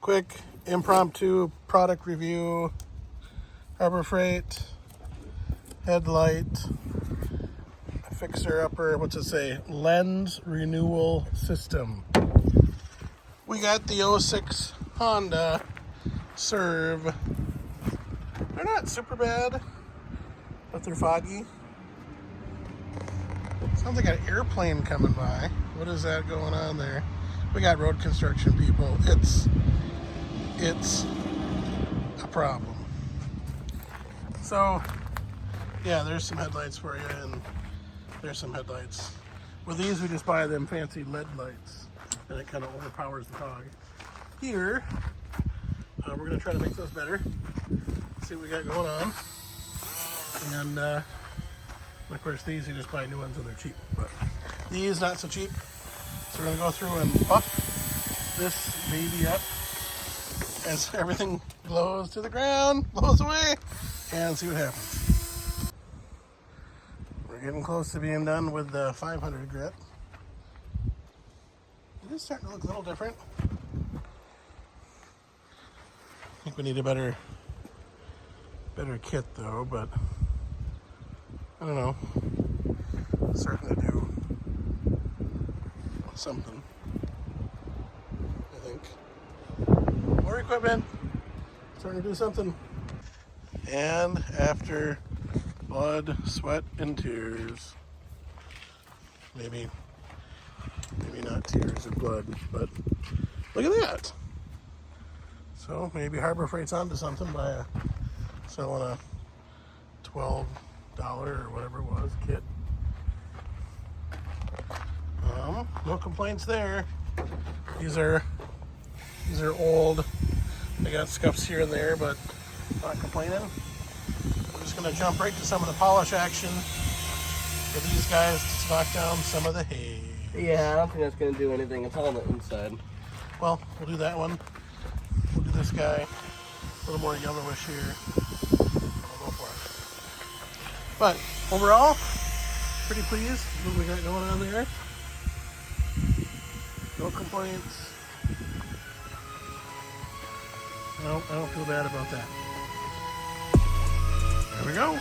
Quick impromptu product review. Harbor Freight Headlight fixer-upper, what's it say? Lens renewal system. We got the 06 Honda Serve. They're not super bad, but they're foggy. Sounds like an airplane coming by. What is that going on there? We got road construction people. It's a problem. So, yeah, there's some headlights for you, and there's some headlights. With these, we just buy them fancy LED lights, and it kind of overpowers the fog. Here, we're going to try to make those better. See what we got going on. And, of course, these, you just buy new ones and they're cheap. But these, not so cheap. So we're going to go through and buff this baby up as everything blows to the ground, blows away, and see what happens. We're getting close to being done with the 500 grit. It is starting to look a little different. I think we need a better kit though, but I don't know. It's starting to do something, I think. More equipment, starting to do something. And after blood, sweat, and tears, maybe not tears of blood, but look at that. So maybe Harbor Freight's onto something by selling a $12 or whatever it was kit. No complaints there. These are old. They got scuffs here and there, but not complaining. I'm just going to jump right to some of the polish action for these guys to knock down some of the hay. Yeah, I don't think that's going to do anything. It's all on the inside. Well, we'll do that one. We'll do this guy. A little more yellowish here. I'll go for it. But overall, pretty pleased with what we got going on there. No complaints. No, I don't feel bad about that. There we go.